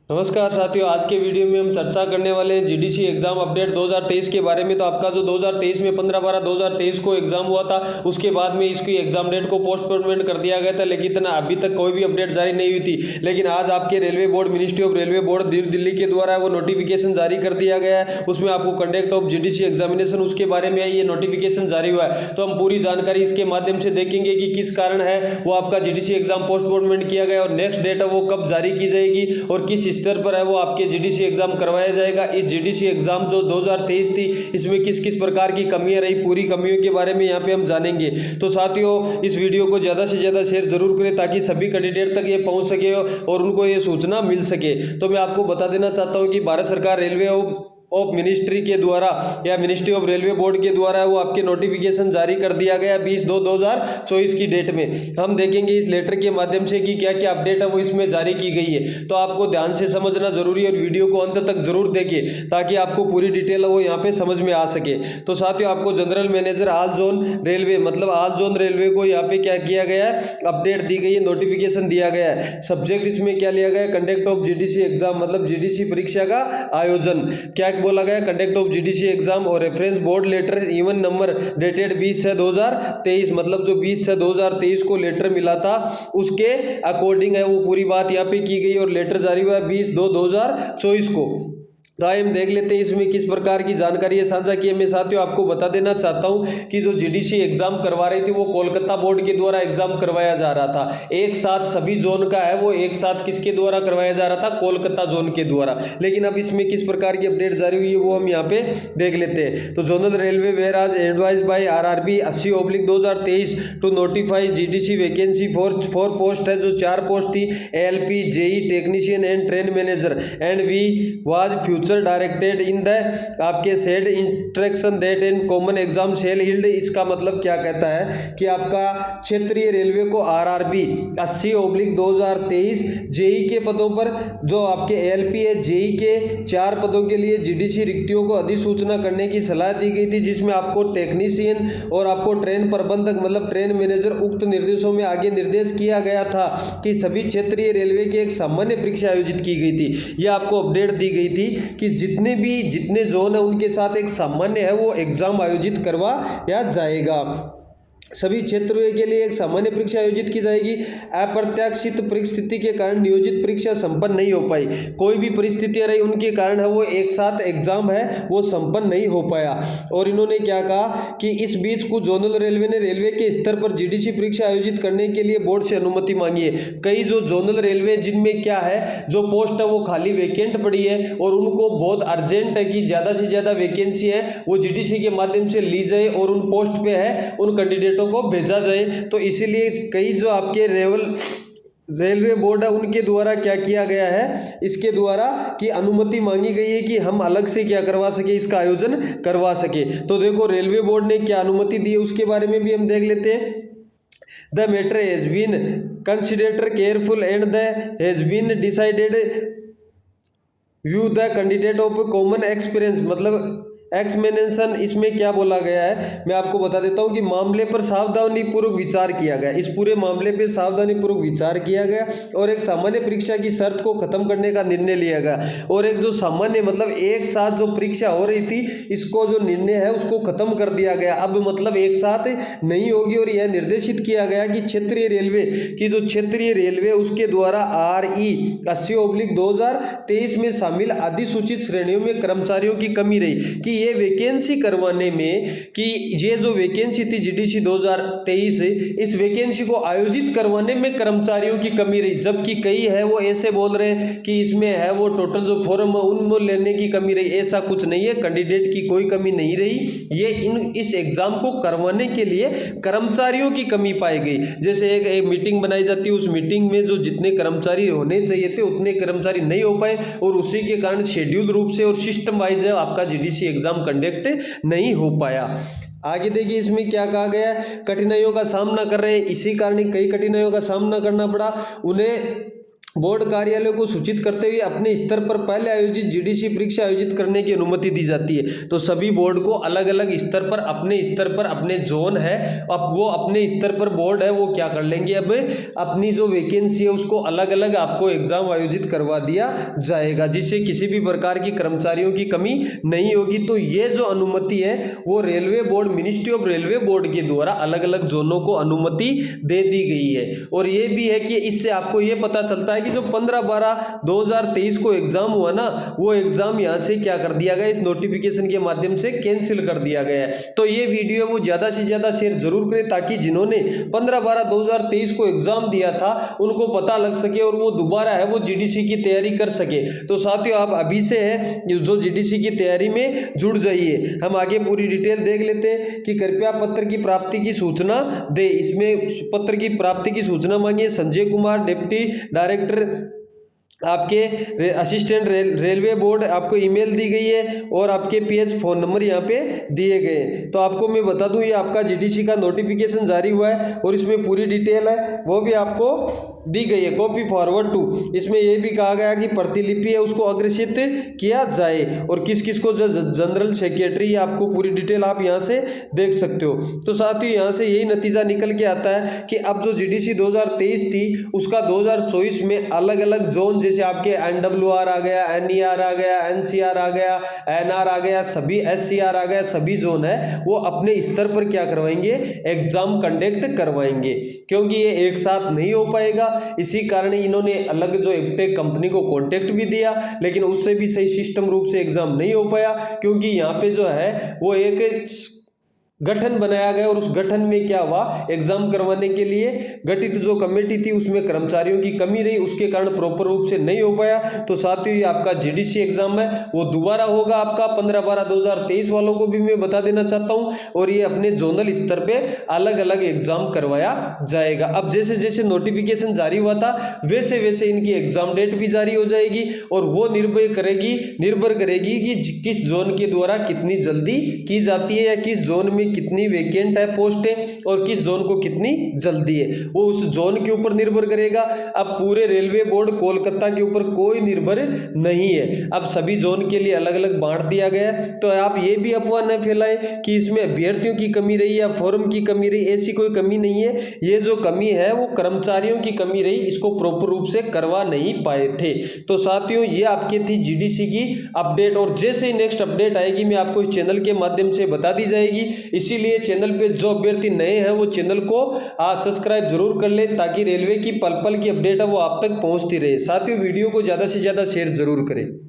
नमस्कार साथियों, आज के वीडियो में हम चर्चा करने वाले हैं जीडीसी एग्जाम अपडेट 2023 के बारे में। तो आपका जो 2023 में 15/12/2023 को एग्जाम हुआ था, उसके बाद में इसकी एग्जाम डेट को पोस्टपोनमेंट कर दिया गया था, लेकिन अभी तक कोई भी अपडेट जारी नहीं हुई थी। लेकिन आज आपके railway board, ministry of railway board Delhi के द्वारा वो नोटिफिकेशन जारी कर दिया गया है। उसमें आपको कंडक्ट ऑफ जीडीसी एग्जामिनेशन उसके बारे में ये नोटिफिकेशन जारी हुआ है। तो हम पूरी जानकारी इसके माध्यम से देखेंगे कि किस कारण है वो आपका जीडीसी एग्जाम पोस्टपोनमेंट किया गया और नेक्स्ट डेट है वो कब जारी की जाएगी और किस स्तर पर है वो आपके जीडीसी एग्जाम करवाया जाएगा। इस जीडीसी एग्जाम जो 2023 थी, इसमें किस किस प्रकार की कमियां रही, पूरी कमियों के बारे में यहाँ पे हम जानेंगे। तो साथियों, इस वीडियो को ज़्यादा से ज़्यादा शेयर जरूर करें ताकि सभी कैंडिडेट तक ये पहुँच सके और उनको ये सूचना मिल सके। तो मैं आपको बता देना चाहता हूँ कि भारत सरकार रेलवे ऑफ मिनिस्ट्री के द्वारा या मिनिस्ट्री ऑफ रेलवे बोर्ड के द्वारा वो आपके नोटिफिकेशन जारी कर दिया गया 20/2/2024 की डेट में। हम देखेंगे इस लेटर के माध्यम से कि क्या क्या अपडेट है वो इसमें जारी की गई है। तो आपको ध्यान से समझना जरूरी है और वीडियो को अंत तक जरूर देखें ताकि आपको पूरी डिटेल वो यहाँ पे समझ में आ सके। तो साथियों, आपको general manager all zone railway मतलब ऑल जोन रेलवे को यहाँ पे क्या किया गया है, अपडेट दी गई है, नोटिफिकेशन दिया गया है। सब्जेक्ट इसमें क्या लिया गया है, कंडक्ट ऑफ जीडीसी एग्जाम मतलब जीडीसी परीक्षा का आयोजन। क्या बोला गया, कंडक्ट ऑफ जीडीसी एग्जाम और reference board letter even number dated 20/6/2023 मतलब जो 20/6/2023 को लेटर मिला था उसके अकॉर्डिंग है वो पूरी बात यहाँ पे की गई और लेटर जारी हुआ 20/2/2024 को। तो आइए हम देख लेते हैं इसमें किस प्रकार की जानकारी है साझा की है। मैं साथियों आपको बता देना चाहता हूं कि जो जीडीसी एग्जाम करवा रही थी वो कोलकाता बोर्ड के द्वारा एग्जाम करवाया जा रहा था। एक साथ सभी जोन का है वो एक साथ किसके द्वारा करवाया जा रहा था, कोलकाता जोन के द्वारा। लेकिन अब इसमें किस प्रकार की अपडेट जारी हुई है वो हम यहाँ पे देख लेते हैं। तो जोनल रेलवे वेयर आज advise by RRB 80/2023 to notify GDC vacancy for post है जो 4 पोस्ट थी, ALP JE technician and train manager and we was further directed in the आपके said instruction that in common exam shall held. इसका मतलब क्या कहता है कि आपका क्षेत्रीय रेलवे को RRB 80/2023 जेई के पदों पर जो आपके ALP है जेई के 4 पदों के लिए जीडीसी रिक्तियों को अधिसूचना करने की सलाह दी गई थी, जिसमें आपको टेक्नीशियन और आपको ट्रेन प्रबंधक मतलब ट्रेन मैनेजर उक्त निर्देशों में आगे निर्देश किया गया था कि सभी क्षेत्रीय रेलवे की एक सामान्य परीक्षा आयोजित की गई थी। यह आपको अपडेट दी गई थी कि जितने जोन है उनके साथ एक सामान्य है वो एग्जाम आयोजित करवाया जाएगा। सभी क्षेत्रों के लिए एक सामान्य परीक्षा आयोजित की जाएगी। अप्रत्याशित परिस्थिति के कारण नियोजित परीक्षा संपन्न नहीं हो पाई। कोई भी परिस्थितियां रही उनके कारण है वो एक साथ एग्जाम है वो संपन्न नहीं हो पाया। और इन्होंने क्या कहा कि इस बीच कुछ जोनल रेलवे ने रेलवे के स्तर पर जीडीसी परीक्षा आयोजित करने के लिए बोर्ड से अनुमति मांगी है। कई जो जोनल रेलवे जिनमें क्या है जो पोस्ट है वो खाली वैकेंट पड़ी है और उनको बहुत अर्जेंट है कि ज्यादा से ज्यादा वैकेंसी है वो जीडीसी के माध्यम से ली जाए और उन पोस्ट पे है उन कैंडिडेट को भेजा जाए। तो इसीलिए कई जो आपके रेलवे बोर्ड है उनके द्वारा क्या किया गया है, इसके द्वारा कि अनुमति मांगी गई है कि हम अलग से क्या करवा सके, इसका आयोजन करवा सके। तो देखो रेलवे बोर्ड ने क्या अनुमति दी है उसके बारे में भी हम देख लेते हैं। The matter has been considered careful and the has been decided view the candidate of common experience मतलब एक्समिनेशन। इसमें क्या बोला गया है मैं आपको बता देता हूं कि मामले पर सावधानी पूर्वक विचार किया गया। इस पूरे मामले पे सावधानी पूर्वक विचार किया गया और एक सामान्य परीक्षा की शर्त को खत्म करने का निर्णय लिया गया। और एक जो सामान्य मतलब एक साथ जो परीक्षा हो रही थी इसको जो निर्णय है उसको खत्म कर दिया गया। अब मतलब एक साथ नहीं होगी और यह निर्देशित किया गया कि क्षेत्रीय रेलवे की जो क्षेत्रीय रेलवे उसके द्वारा RE 80/2023 में शामिल अधिसूचित श्रेणियों में कर्मचारियों की कमी रही कि ये वैकेंसी करवाने में कि ये जो वैकेंसी थी जीडीसी 2023 इस वैकेंसी को आयोजित करवाने में कर्मचारियों की कमी रही। जबकि कई है वो ऐसे बोल रहे हैं कि इसमें है वो टोटल जो फॉर्म है उनमें लेने की कमी रही। ऐसा कुछ नहीं है, कैंडिडेट की कोई कमी नहीं रही। ये इस एग्जाम को करवाने के लिए कर्मचारियों की कमी पाई गई। जैसे एक मीटिंग बनाई जाती है, उस मीटिंग में जो जितने कर्मचारी होने चाहिए थे उतने कर्मचारी नहीं हो पाए और उसी के कारण शेड्यूल रूप से और सिस्टम वाइज आपका जीडीसी एग्जाम कंडक्ट नहीं हो पाया। आगे देखिए इसमें क्या कहा गया है, कठिनाइयों का सामना कर रहे हैं, इसी कारण कई कठिनाइयों का सामना करना पड़ा उन्हें बोर्ड कार्यालय को सूचित करते हुए अपने स्तर पर पहले आयोजित जीडीसी परीक्षा आयोजित करने की अनुमति दी जाती है। तो सभी बोर्ड को अलग अलग स्तर पर अपने जोन है, अब वो अपने स्तर पर बोर्ड है वो क्या कर लेंगे, अब अपनी जो वैकेंसी है उसको अलग अलग आपको एग्जाम आयोजित करवा दिया जाएगा, जिससे किसी भी प्रकार की कर्मचारियों की कमी नहीं होगी। तो ये जो अनुमति है वो railway board, ministry of railway board के द्वारा अलग अलग जोनों को अनुमति दे दी गई है। और ये भी है कि इससे आपको ये पता चलता है कि जो 15/12/2023 को एग्जाम हुआ ना, वो एग्जाम यहां से क्या कर दिया गया, इस नोटिफिकेशन के माध्यम से कैंसिल कर दिया गया है। तो ये वीडियो वो ज्यादा से ज्यादा शेयर जरूर करें, ताकि जिन्होंने 15/12/2023 को एग्जाम दिया था उनको पता लग सके और वो दोबारा है वो जीडीसी की तैयारी कर सके। तो साथियों आप अभी से है जो जीडीसी की तैयारी में जुड़ जाइए। हम आगे पूरी डिटेल देख लेते हैं कि कृपया पत्र की प्राप्ति की सूचना दे। इसमें पत्र की प्राप्ति की सूचना मांगी है संजय कुमार, डिप्टी डायरेक्टर आपके असिस्टेंट रेलवे बोर्ड, आपको ईमेल दी गई है और आपके पीएच फोन नंबर यहाँ पे दिए गए। तो आपको मैं बता दूं ये आपका जीडीसी का नोटिफिकेशन जारी हुआ है और इसमें पूरी डिटेल है वो भी आपको दी गई है। कॉपी फॉरवर्ड टू, इसमें यह भी कहा गया कि प्रतिलिपि है उसको अग्रेषित किया जाए और किस किस को जनरल सेक्रेटरी, आपको पूरी डिटेल आप यहाँ से देख सकते हो। तो साथियों यहाँ से यही नतीजा निकल के आता है कि अब जो जीडीसी 2023 थी उसका 2024 में अलग अलग जोन, जैसे आपके एनडब्ल्यूआर आ गया, एनईआर आ गया, एनसीआर आ गया, एनआर आ गया, सभी एससीआर आ गया, सभी जोन है वो अपने स्तर पर क्या करवाएंगे, एग्जाम कंडक्ट करवाएंगे, क्योंकि ये एक साथ नहीं हो पाएगा। इसी कारण इन्होंने अलग जो एप्टेक कंपनी को कॉन्टेक्ट भी दिया, लेकिन उससे भी सही सिस्टम रूप से एग्जाम नहीं हो पाया, क्योंकि यहाँ पे जो है वो एक गठन बनाया गया और उस गठन में क्या हुआ, एग्जाम करवाने के लिए गठित जो कमेटी थी उसमें कर्मचारियों की कमी रही, उसके कारण प्रॉपर रूप से नहीं हो पाया। तो साथियों ये आपका जीडीसी एग्जाम है वो दोबारा होगा आपका 15/12/2023 वालों को भी मैं बता देना चाहता हूं, और ये अपने जोनल स्तर पे अलग अलग एग्जाम करवाया जाएगा। अब जैसे जैसे नोटिफिकेशन जारी हुआ था वैसे वैसे इनकी एग्जाम डेट भी जारी हो जाएगी और वो निर्भर करेगी कि किस जोन के द्वारा कितनी जल्दी की जाती है या किस जोन में कितनी वैकेंट है पोस्टें और किस जोन को कितनी जल्दी है, वो उस जोन के ऊपर निर्भर करेगा। अब पूरे रेलवे बोर्ड कोलकाता के ऊपर कोई निर्भर नहीं है, अब सभी जोन के लिए अलग अलग बांट दिया गया है। तो आप ये भी अफवाह न फैलाएं कि इसमें अभ्यर्थियों की कमी रही या फॉर्म की कमी रही, ऐसी कोई कमी नहीं है। ये जो कमी है वो कर्मचारियों की कमी रही, इसको प्रॉपर रूप से करवा नहीं पाए थे। तो साथियों ये आपकी थी जीडीसी की अपडेट, और जैसे ही नेक्स्ट अपडेट आएगी मैं आपको इस चैनल के माध्यम से बता दी जाएगी। इसीलिए चैनल पे जो अभ्यर्थी नए हैं वो चैनल को सब्सक्राइब जरूर कर ले, ताकि रेलवे की पल पल की अपडेट है वो आप तक पहुंचती रहे। साथियों वीडियो को ज्यादा से ज्यादा शेयर जरूर करें।